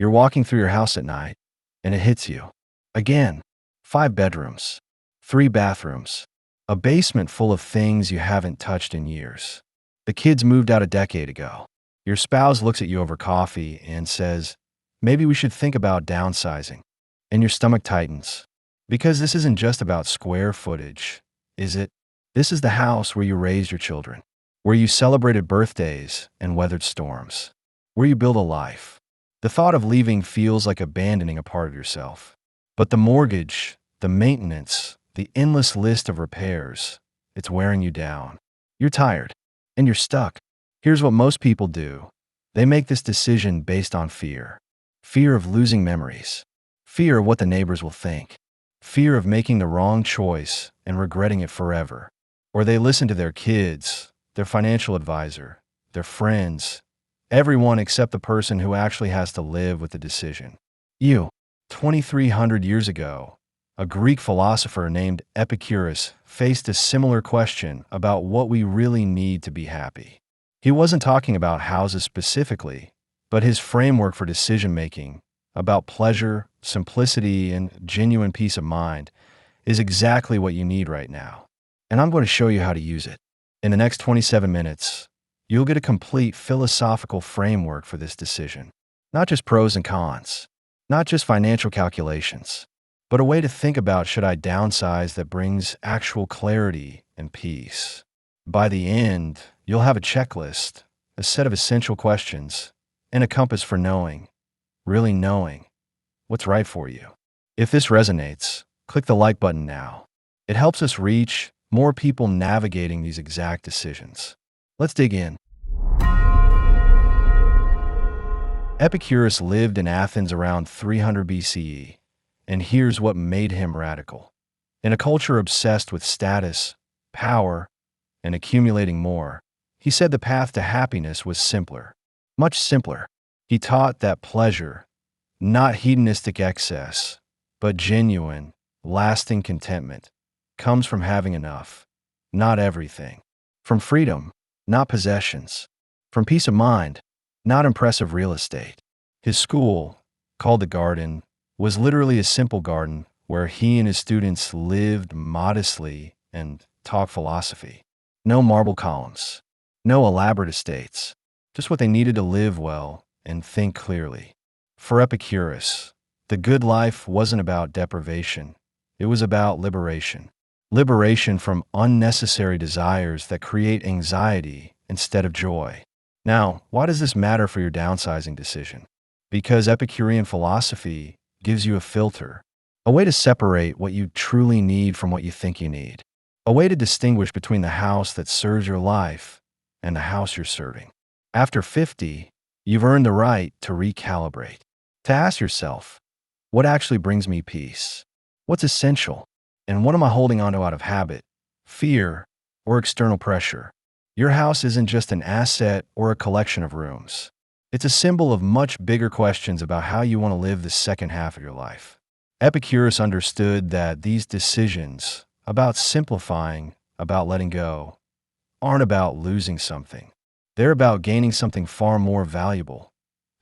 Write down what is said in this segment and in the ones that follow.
You're walking through your house at night, and it hits you. Again, 5 bedrooms, 3 bathrooms, a basement full of things you haven't touched in years. The kids moved out a decade ago. Your spouse looks at you over coffee and says, maybe we should think about downsizing. And your stomach tightens. Because this isn't just about square footage, is it? This is the house where you raised your children, where you celebrated birthdays and weathered storms, where you built a life. The thought of leaving feels like abandoning a part of yourself. But the mortgage, the maintenance, the endless list of repairs, it's wearing you down. You're tired, and you're stuck. Here's what most people do. They make this decision based on fear. Fear of losing memories. Fear of what the neighbors will think. Fear of making the wrong choice and regretting it forever. Or they listen to their kids, their financial advisor, their friends, everyone except the person who actually has to live with the decision. 2,300 years ago, a Greek philosopher named Epicurus faced a similar question about what we really need to be happy. He wasn't talking about houses specifically, but his framework for decision-making, about pleasure, simplicity, and genuine peace of mind, is exactly what you need right now. And I'm going to show you how to use it. In the next 27 minutes, you'll get a complete philosophical framework for this decision. Not just pros and cons, not just financial calculations, but a way to think about should I downsize that brings actual clarity and peace. By the end, you'll have a checklist, a set of essential questions, and a compass for knowing, really knowing, what's right for you. If this resonates, click the like button now. It helps us reach more people navigating these exact decisions. Let's dig in. Epicurus lived in Athens around 300 BCE, and here's what made him radical. In a culture obsessed with status, power, and accumulating more, he said the path to happiness was simpler, much simpler. He taught that pleasure, not hedonistic excess, but genuine, lasting contentment, comes from having enough, not everything. From freedom, not possessions. From peace of mind, not impressive real estate. His school, called the Garden, was literally a simple garden where he and his students lived modestly and taught philosophy. No marble columns, no elaborate estates, just what they needed to live well and think clearly. For Epicurus, the good life wasn't about deprivation, it was about liberation. Liberation from unnecessary desires that create anxiety instead of joy. Now, why does this matter for your downsizing decision? Because Epicurean philosophy gives you a filter, a way to separate what you truly need from what you think you need, a way to distinguish between the house that serves your life and the house you're serving. After 50, you've earned the right to recalibrate, to ask yourself, what actually brings me peace? What's essential? And what am I holding onto out of habit, fear, or external pressure? Your house isn't just an asset or a collection of rooms. It's a symbol of much bigger questions about how you want to live the second half of your life. Epicurus understood that these decisions, about simplifying, about letting go, aren't about losing something. They're about gaining something far more valuable.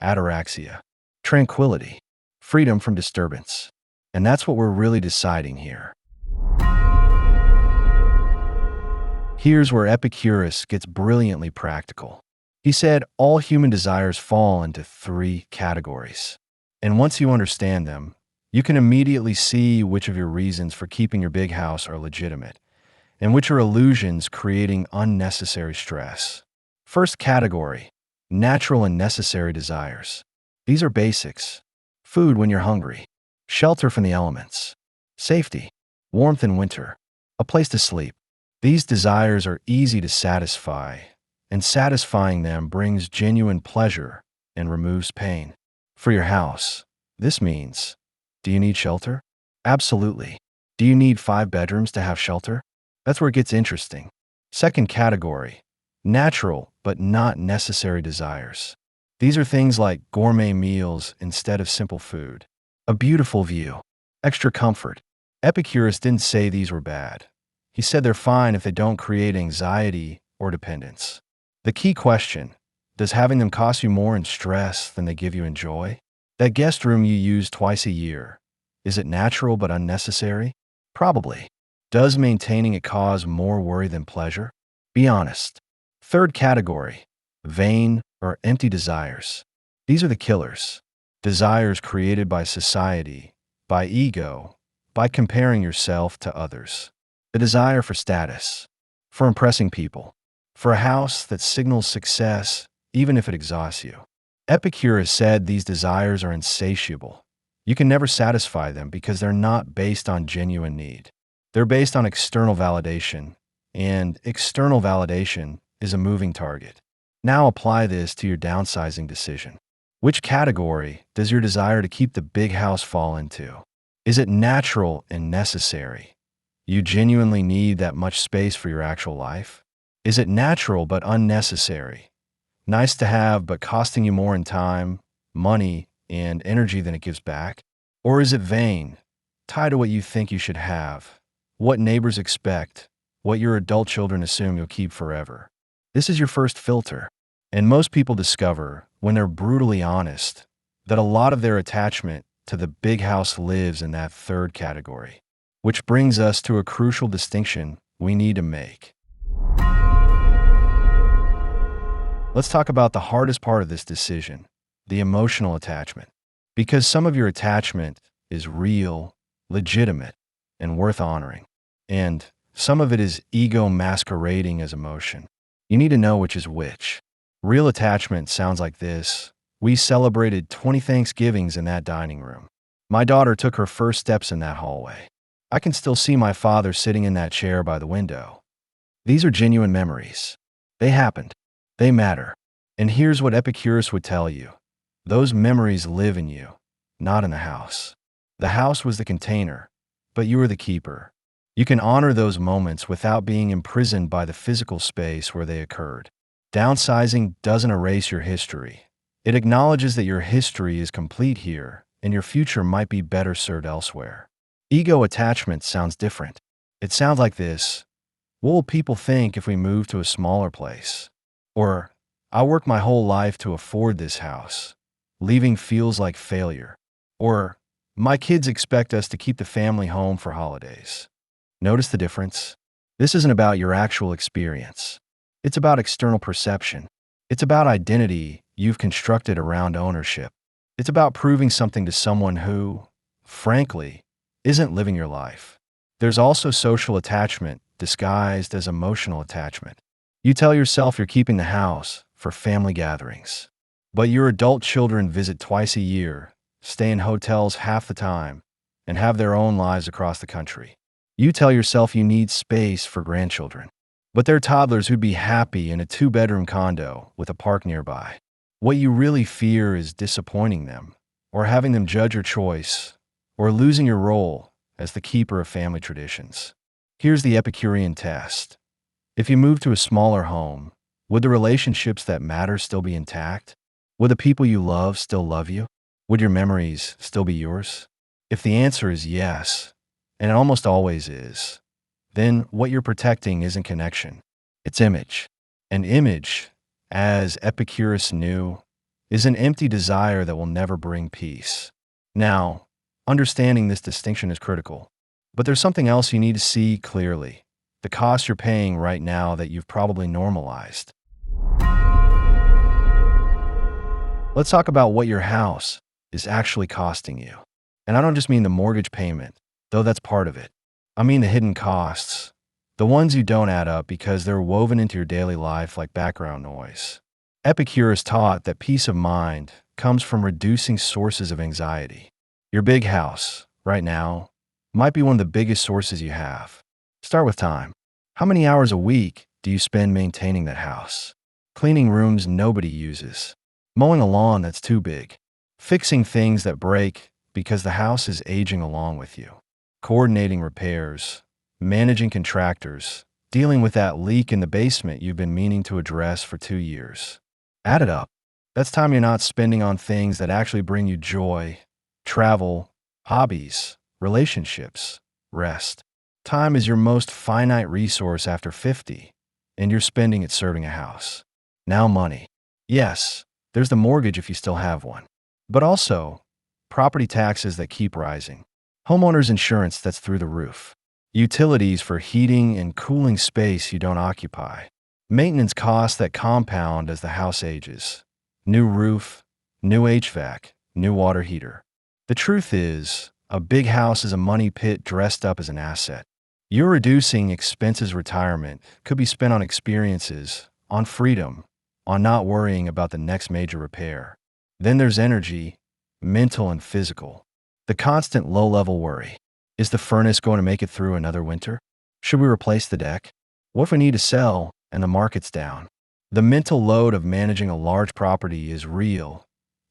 Ataraxia, tranquility, freedom from disturbance. And that's what we're really deciding here. Here's where Epicurus gets brilliantly practical. He said all human desires fall into 3 categories. And once you understand them, you can immediately see which of your reasons for keeping your big house are legitimate, and which are illusions creating unnecessary stress. First category, natural and necessary desires. These are basics. Food when you're hungry, shelter from the elements, safety, warmth in winter, a place to sleep. These desires are easy to satisfy, and satisfying them brings genuine pleasure and removes pain. For your house, this means, do you need shelter? Absolutely. Do you need 5 bedrooms to have shelter? That's where it gets interesting. Second category, natural but not necessary desires. These are things like gourmet meals instead of simple food, a beautiful view, extra comfort. Epicurus didn't say these were bad. He said they're fine if they don't create anxiety or dependence. The key question, does having them cost you more in stress than they give you in joy? That guest room you use twice a year, is it natural but unnecessary? Probably. Does maintaining it cause more worry than pleasure? Be honest. Third category, vain or empty desires. These are the killers. Desires created by society, by ego, by comparing yourself to others. The desire for status, for impressing people, for a house that signals success even if it exhausts you. Epicurus said these desires are insatiable. You can never satisfy them because they're not based on genuine need. They're based on external validation, and external validation is a moving target. Now apply this to your downsizing decision. Which category does your desire to keep the big house fall into? Is it natural and necessary? You genuinely need that much space for your actual life? Is it natural but unnecessary? Nice to have but costing you more in time, money, and energy than it gives back? Or is it vain, tied to what you think you should have, what neighbors expect, what your adult children assume you'll keep forever? This is your first filter. And most people discover, when they're brutally honest, that a lot of their attachment to the big house lives in that third category. Which brings us to a crucial distinction we need to make. Let's talk about the hardest part of this decision, the emotional attachment. Because some of your attachment is real, legitimate, and worth honoring. And some of it is ego masquerading as emotion. You need to know which is which. Real attachment sounds like this. We celebrated 20 Thanksgivings in that dining room. My daughter took her first steps in that hallway. I can still see my father sitting in that chair by the window. These are genuine memories. They happened. They matter. And here's what Epicurus would tell you. Those memories live in you, not in the house. The house was the container, but you were the keeper. You can honor those moments without being imprisoned by the physical space where they occurred. Downsizing doesn't erase your history. It acknowledges that your history is complete here, and your future might be better served elsewhere. Ego attachment sounds different. It sounds like this. What will people think if we move to a smaller place? Or, I worked my whole life to afford this house. Leaving feels like failure. Or, my kids expect us to keep the family home for holidays. Notice the difference? This isn't about your actual experience. It's about external perception. It's about identity you've constructed around ownership. It's about proving something to someone who, frankly, isn't living your life. There's also social attachment disguised as emotional attachment. You tell yourself you're keeping the house for family gatherings, but your adult children visit twice a year, stay in hotels half the time, and have their own lives across the country. You tell yourself you need space for grandchildren, but they're toddlers who'd be happy in a 2-bedroom condo with a park nearby. What you really fear is disappointing them, or having them judge your choice, or losing your role as the keeper of family traditions. Here's the Epicurean test. If you move to a smaller home, would the relationships that matter still be intact? Would the people you love still love you? Would your memories still be yours? If the answer is yes, and it almost always is, then what you're protecting isn't connection, it's image. An image, as Epicurus knew, is an empty desire that will never bring peace. Now, understanding this distinction is critical, but there's something else you need to see clearly. The cost you're paying right now that you've probably normalized. Let's talk about what your house is actually costing you. And I don't just mean the mortgage payment, though that's part of it. I mean the hidden costs, the ones you don't add up because they're woven into your daily life like background noise. Epicurus taught that peace of mind comes from reducing sources of anxiety. Your big house, right now, might be one of the biggest sources you have. Start with time. How many hours a week do you spend maintaining that house? Cleaning rooms nobody uses. Mowing a lawn that's too big. Fixing things that break because the house is aging along with you. Coordinating repairs. Managing contractors. Dealing with that leak in the basement you've been meaning to address for 2 years. Add it up. That's time you're not spending on things that actually bring you joy. Travel, hobbies, relationships, rest. Time is your most finite resource after 50, and you're spending it serving a house. Now money. Yes, there's the mortgage if you still have one. But also, property taxes that keep rising, homeowners insurance that's through the roof, utilities for heating and cooling space you don't occupy, maintenance costs that compound as the house ages, new roof, new HVAC, new water heater. The truth is, a big house is a money pit dressed up as an asset. Your reducing expenses retirement could be spent on experiences, on freedom, on not worrying about the next major repair. Then there's energy, mental and physical. The constant low-level worry. Is the furnace going to make it through another winter? Should we replace the deck? What if we need to sell and the market's down? The mental load of managing a large property is real,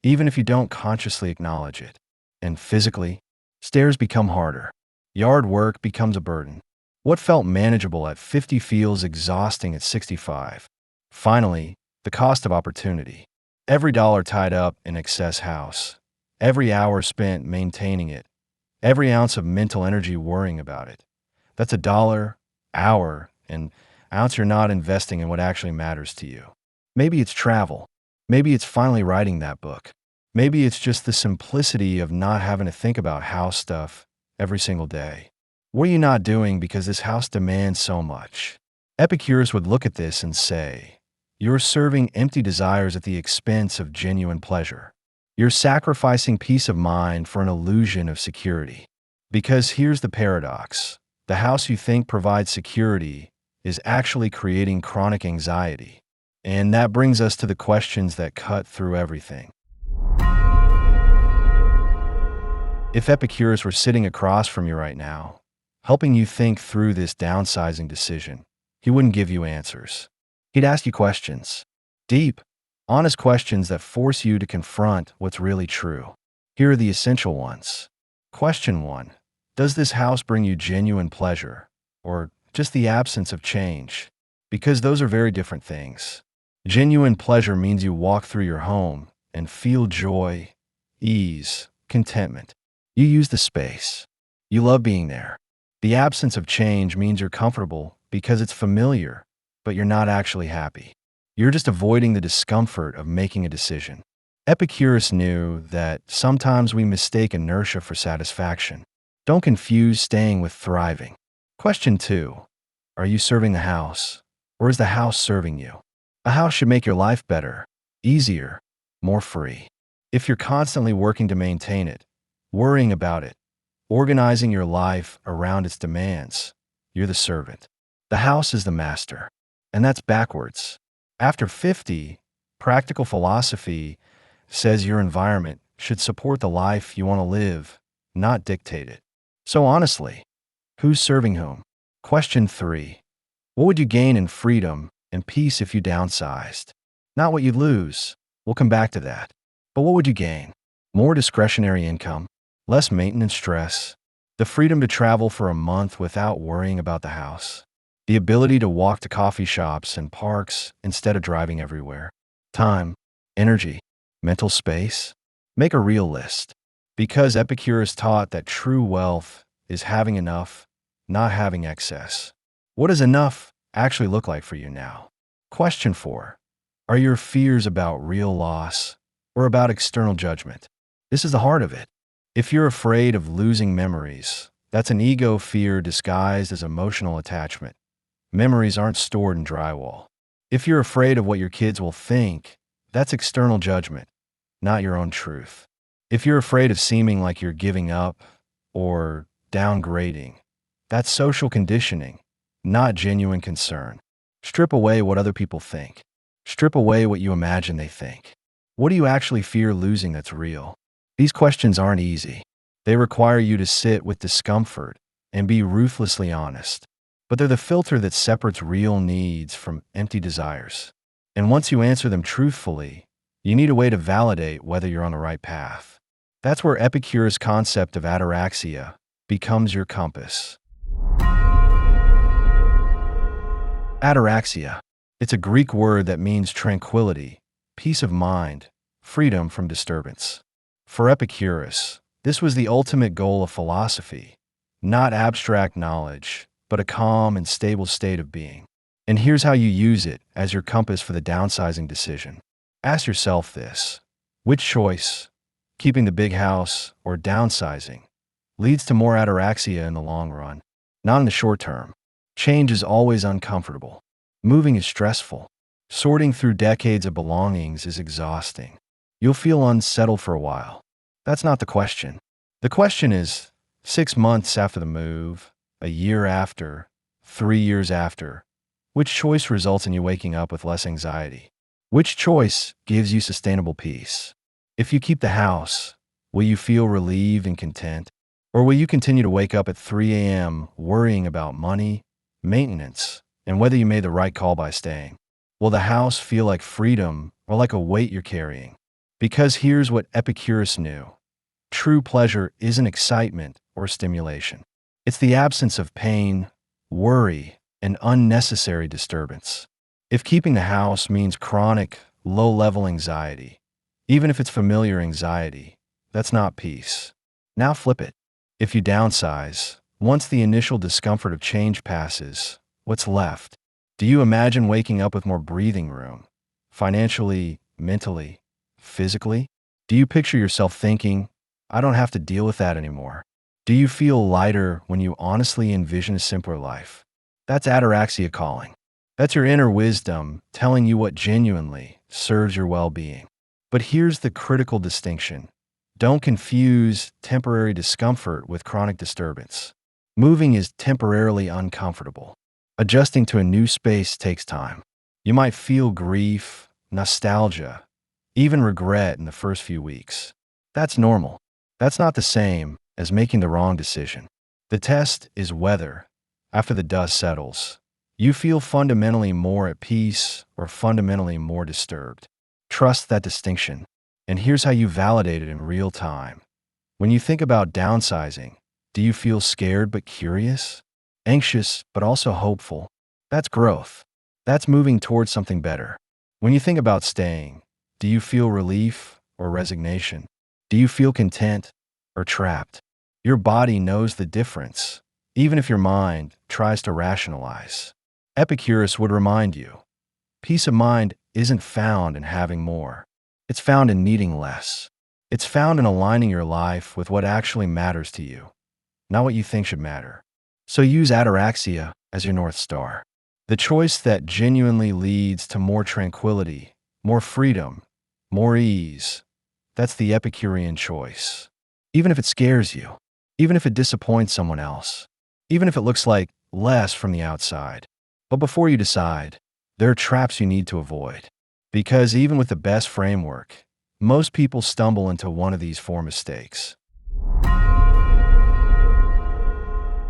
even if you don't consciously acknowledge it. And physically, stairs become harder. Yard work becomes a burden. What felt manageable at 50 feels exhausting at 65. Finally, the cost of opportunity. Every dollar tied up in excess house, every hour spent maintaining it, every ounce of mental energy worrying about it. That's a dollar, hour, and ounce you're not investing in what actually matters to you. Maybe it's travel. Maybe it's finally writing that book. Maybe it's just the simplicity of not having to think about house stuff every single day. What are you not doing because this house demands so much? Epicurus would look at this and say, you're serving empty desires at the expense of genuine pleasure. You're sacrificing peace of mind for an illusion of security. Because here's the paradox. The house you think provides security is actually creating chronic anxiety. And that brings us to the questions that cut through everything. If Epicurus were sitting across from you right now, helping you think through this downsizing decision, he wouldn't give you answers. He'd ask you questions. Deep, honest questions that force you to confront what's really true. Here are the essential ones. Question 1. Does this house bring you genuine pleasure, or just the absence of change? Because those are very different things. Genuine pleasure means you walk through your home and feel joy, ease, contentment. You use the space. You love being there. The absence of change means you're comfortable because it's familiar, but you're not actually happy. You're just avoiding the discomfort of making a decision. Epicurus knew that sometimes we mistake inertia for satisfaction. Don't confuse staying with thriving. Question 2. Are you serving the house, or is the house serving you? A house should make your life better, easier, more free. If you're constantly working to maintain it, worrying about it, organizing your life around its demands, you're the servant. The house is the master. And that's backwards. After 50, practical philosophy says your environment should support the life you want to live, not dictate it. So honestly, who's serving whom? Question 3. What would you gain in freedom and peace if you downsized? Not what you'd lose. We'll come back to that. But what would you gain? More discretionary income, less maintenance stress, the freedom to travel for a month without worrying about the house, the ability to walk to coffee shops and parks instead of driving everywhere, time, energy, mental space. Make a real list. Because Epicurus taught that true wealth is having enough, not having excess. What does enough actually look like for you now? Question 4. Are your fears about real loss or about external judgment? This is the heart of it. If you're afraid of losing memories, that's an ego fear disguised as emotional attachment. Memories aren't stored in drywall. If you're afraid of what your kids will think, that's external judgment, not your own truth. If you're afraid of seeming like you're giving up or downgrading, that's social conditioning, not genuine concern. Strip away what other people think. Strip away what you imagine they think. What do you actually fear losing that's real? These questions aren't easy. They require you to sit with discomfort and be ruthlessly honest. But they're the filter that separates real needs from empty desires. And once you answer them truthfully, you need a way to validate whether you're on the right path. That's where Epicurus' concept of Ataraxia becomes your compass. Ataraxia. It's a Greek word that means tranquility, peace of mind, freedom from disturbance. For Epicurus, this was the ultimate goal of philosophy, not abstract knowledge, but a calm and stable state of being. And here's how you use it as your compass for the downsizing decision. Ask yourself this: which choice, keeping the big house, or downsizing, leads to more ataraxia in the long run, not in the short term. Change is always uncomfortable. Moving is stressful. Sorting through decades of belongings is exhausting. You'll feel unsettled for a while. That's not the question. The question is, 6 months after the move, a year after, 3 years after, which choice results in you waking up with less anxiety? Which choice gives you sustainable peace? If you keep the house, will you feel relieved and content? Or will you continue to wake up at 3 a.m. worrying about money, maintenance, and whether you made the right call by staying? Will the house feel like freedom or like a weight you're carrying? Because here's what Epicurus knew. True pleasure isn't excitement or stimulation. It's the absence of pain, worry, and unnecessary disturbance. If keeping the house means chronic, low-level anxiety, even if it's familiar anxiety, that's not peace. Now flip it. If you downsize, once the initial discomfort of change passes, what's left? Do you imagine waking up with more breathing room? Financially, mentally, physically? Do you picture yourself thinking, I don't have to deal with that anymore? Do you feel lighter when you honestly envision a simpler life? That's ataraxia calling. That's your inner wisdom telling you what genuinely serves your well-being. But here's the critical distinction. Don't confuse temporary discomfort with chronic disturbance. Moving is temporarily uncomfortable. Adjusting to a new space takes time. You might feel grief, nostalgia, even regret in the first few weeks. That's normal. That's not the same as making the wrong decision. The test is whether, after the dust settles, you feel fundamentally more at peace or fundamentally more disturbed. Trust that distinction. And here's how you validate it in real time. When you think about downsizing, do you feel scared but curious? Anxious but also hopeful? That's growth. That's moving towards something better. When you think about staying, do you feel relief or resignation? Do you feel content or trapped? Your body knows the difference, even if your mind tries to rationalize. Epicurus would remind you, peace of mind isn't found in having more. It's found in needing less. It's found in aligning your life with what actually matters to you, not what you think should matter. So use ataraxia as your North Star. The choice that genuinely leads to more tranquility, more freedom, more ease. That's the Epicurean choice. Even if it scares you, even if it disappoints someone else, even if it looks like less from the outside. But before you decide, there are traps you need to avoid. Because even with the best framework, most people stumble into one of these 4 mistakes.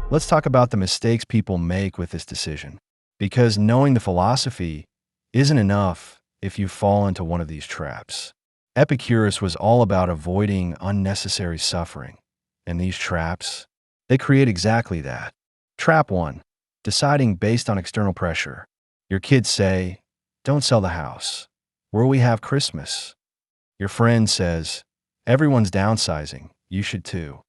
Let's talk about the mistakes people make with this decision. Because knowing the philosophy isn't enough if you fall into one of these traps. Epicurus was all about avoiding unnecessary suffering. And these traps, they create exactly that. Trap 1. Deciding based on external pressure. Your kids say, don't sell the house. Where will we have Christmas? Your friend says, everyone's downsizing. You should too.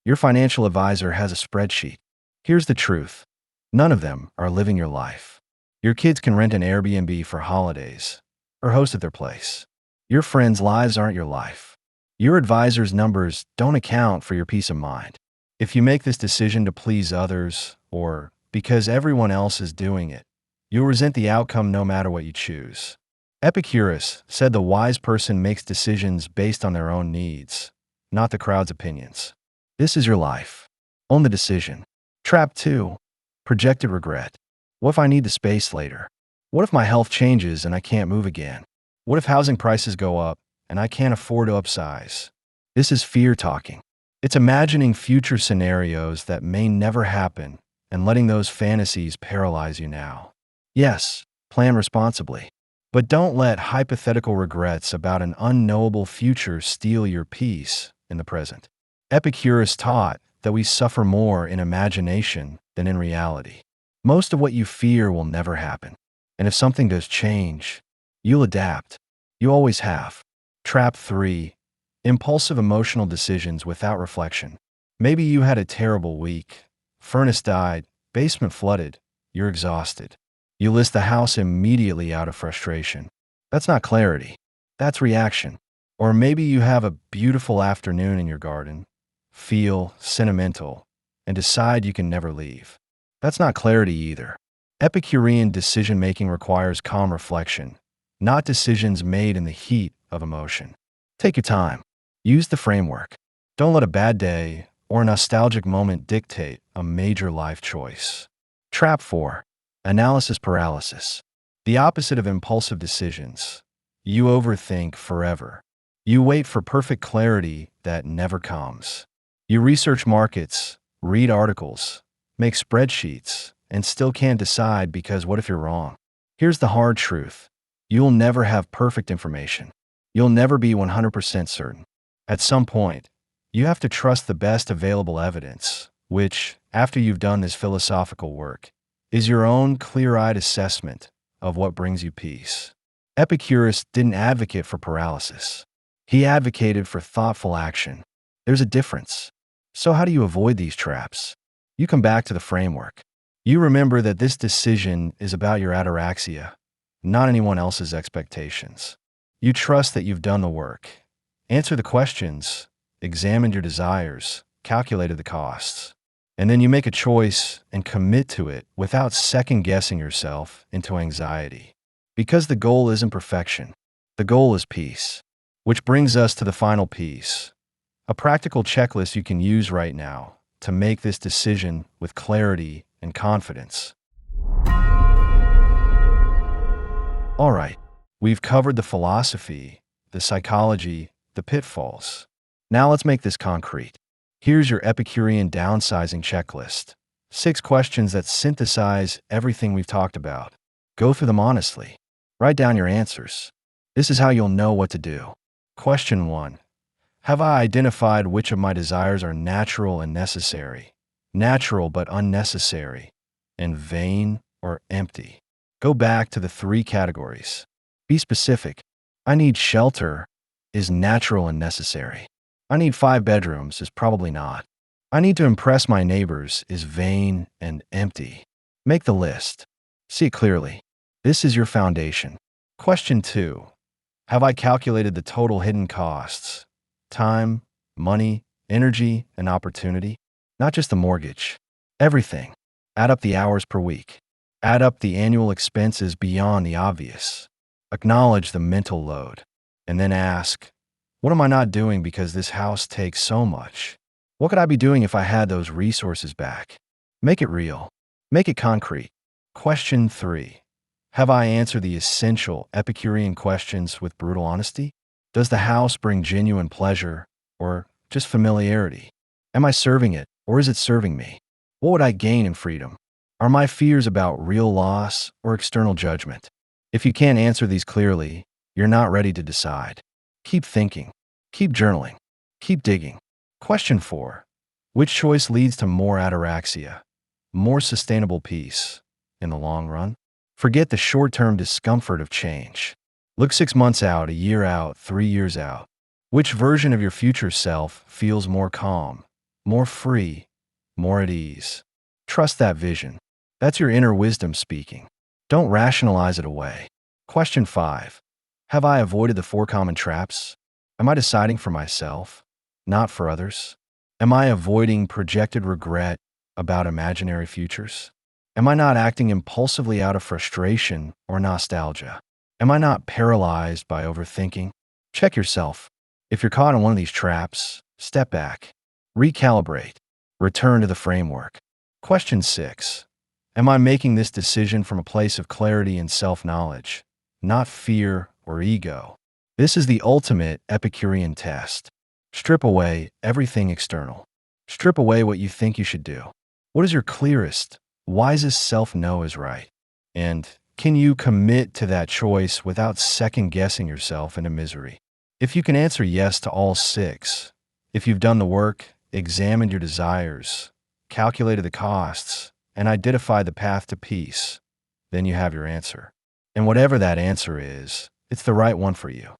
Your financial advisor has a spreadsheet. Here's the truth. None of them are living your life. Your kids can rent an Airbnb for holidays or host at their place. Your friends' lives aren't your life. Your advisor's numbers don't account for your peace of mind. If you make this decision to please others or because everyone else is doing it, you'll resent the outcome no matter what you choose. Epicurus said the wise person makes decisions based on their own needs, not the crowd's opinions. This is your life. Own the decision. Trap 2. Projected regret. What if I need the space later? What if my health changes and I can't move again? What if housing prices go up and I can't afford to upsize? This is fear talking. It's imagining future scenarios that may never happen and letting those fantasies paralyze you now. Yes, plan responsibly. But don't let hypothetical regrets about an unknowable future steal your peace in the present. Epicurus taught that we suffer more in imagination than in reality. Most of what you fear will never happen. And if something does change, you'll adapt. You always have. Trap 3. Impulsive emotional decisions without reflection. Maybe you had a terrible week. Furnace died, basement flooded, you're exhausted. You list the house immediately out of frustration. That's not clarity. That's reaction. Or maybe you have a beautiful afternoon in your garden, feel sentimental, and decide you can never leave. That's not clarity either. Epicurean decision-making requires calm reflection, not decisions made in the heat of emotion. Take your time. Use the framework. Don't let a bad day or a nostalgic moment dictate a major life choice. Trap 4. Analysis paralysis. The opposite of impulsive decisions. You overthink forever. You wait for perfect clarity that never comes. You research markets, read articles, make spreadsheets, and still can't decide because what if you're wrong? Here's the hard truth. You'll never have perfect information. You'll never be 100% certain. At some point, you have to trust the best available evidence, which, after you've done this philosophical work, is your own clear-eyed assessment of what brings you peace. Epicurus didn't advocate for paralysis. He advocated for thoughtful action. There's a difference. So how do you avoid these traps? You come back to the framework. You remember that this decision is about your ataraxia, not anyone else's expectations. You trust that you've done the work. Answer the questions, examined your desires, calculated the costs. And then you make a choice and commit to it without second-guessing yourself into anxiety. Because the goal isn't perfection. The goal is peace. Which brings us to the final piece. A practical checklist you can use right now to make this decision with clarity and confidence. All right, we've covered the philosophy, the psychology, the pitfalls. Now let's make this concrete. Here's your Epicurean downsizing checklist. 6 questions that synthesize everything we've talked about. Go through them honestly. Write down your answers. This is how you'll know what to do. Question 1. Have I identified which of my desires are natural and necessary, natural but unnecessary, and vain or empty? Go back to the 3 categories. Be specific. I need shelter is natural and necessary. I need 5 bedrooms is probably not. I need to impress my neighbors is vain and empty. Make the list. See it clearly. This is your foundation. Question 2. Have I calculated the total hidden costs? Time, money, energy, and opportunity? Not just the mortgage. Everything. Add up the hours per week. Add up the annual expenses beyond the obvious. Acknowledge the mental load. And then ask, what am I not doing because this house takes so much? What could I be doing if I had those resources back? Make it real. Make it concrete. Question 3. Have I answered the essential Epicurean questions with brutal honesty? Does the house bring genuine pleasure or just familiarity? Am I serving it or is it serving me? What would I gain in freedom? Are my fears about real loss or external judgment? If you can't answer these clearly, you're not ready to decide. Keep thinking. Keep journaling. Keep digging. Question 4. Which choice leads to more ataraxia, more sustainable peace in the long run? Forget the short-term discomfort of change. Look 6 months out, a year out, 3 years out. Which version of your future self feels more calm, more free, more at ease? Trust that vision. That's your inner wisdom speaking. Don't rationalize it away. Question 5. Have I avoided the 4 common traps? Am I deciding for myself, not for others? Am I avoiding projected regret about imaginary futures? Am I not acting impulsively out of frustration or nostalgia? Am I not paralyzed by overthinking? Check yourself. If you're caught in one of these traps, step back, recalibrate, return to the framework. Question 6. Am I making this decision from a place of clarity and self-knowledge, not fear or ego? This is the ultimate Epicurean test. Strip away everything external. Strip away what you think you should do. What is your clearest, wisest self-know is right? And can you commit to that choice without second-guessing yourself into misery? If you can answer yes to all 6, if you've done the work, examined your desires, calculated the costs, and identified the path to peace, then you have your answer. And whatever that answer is, it's the right one for you.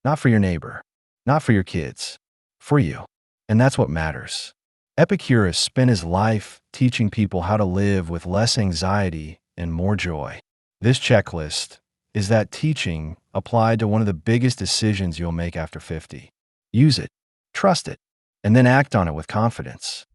Not for your neighbor, not for your kids, for you. And that's what matters. Epicurus spent his life teaching people how to live with less anxiety and more joy. This checklist is that teaching applied to one of the biggest decisions you'll make after 50. Use it, trust it, and then act on it with confidence.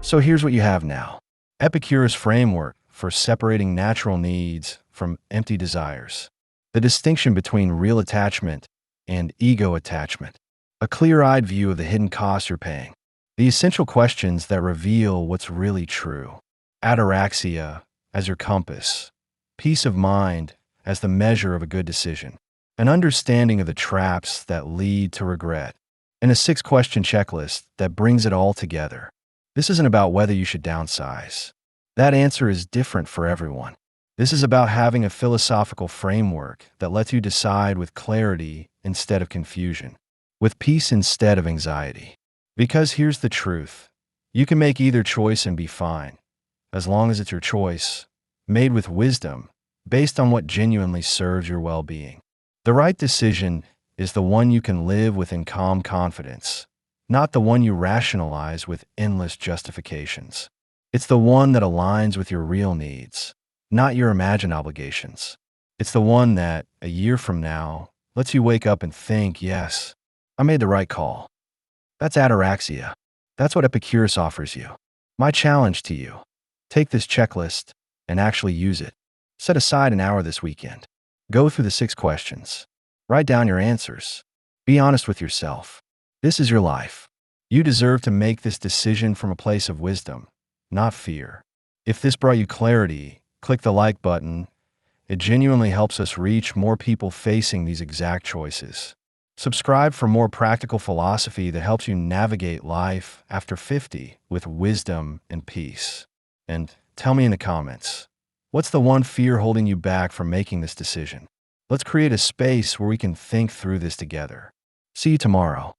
So here's what you have now. Epicurus' framework for separating natural needs from empty desires. The distinction between real attachment and ego attachment. A clear-eyed view of the hidden costs you're paying. The essential questions that reveal what's really true. Ataraxia as your compass. Peace of mind as the measure of a good decision. An understanding of the traps that lead to regret. And a 6-question checklist that brings it all together. This isn't about whether you should downsize. That answer is different for everyone. This is about having a philosophical framework that lets you decide with clarity instead of confusion, with peace instead of anxiety. Because here's the truth. You can make either choice and be fine, as long as it's your choice, made with wisdom, based on what genuinely serves your well-being. The right decision is the one you can live with in calm confidence, not the one you rationalize with endless justifications. It's the one that aligns with your real needs, not your imagined obligations. It's the one that, a year from now, lets you wake up and think, yes, I made the right call. That's ataraxia. That's what Epicurus offers you. My challenge to you, take this checklist and actually use it. Set aside an hour this weekend. Go through the 6 questions. Write down your answers. Be honest with yourself. This is your life. You deserve to make this decision from a place of wisdom, not fear. If this brought you clarity, click the like button. It genuinely helps us reach more people facing these exact choices. Subscribe for more practical philosophy that helps you navigate life after 50 with wisdom and peace. And tell me in the comments, what's the one fear holding you back from making this decision? Let's create a space where we can think through this together. See you tomorrow.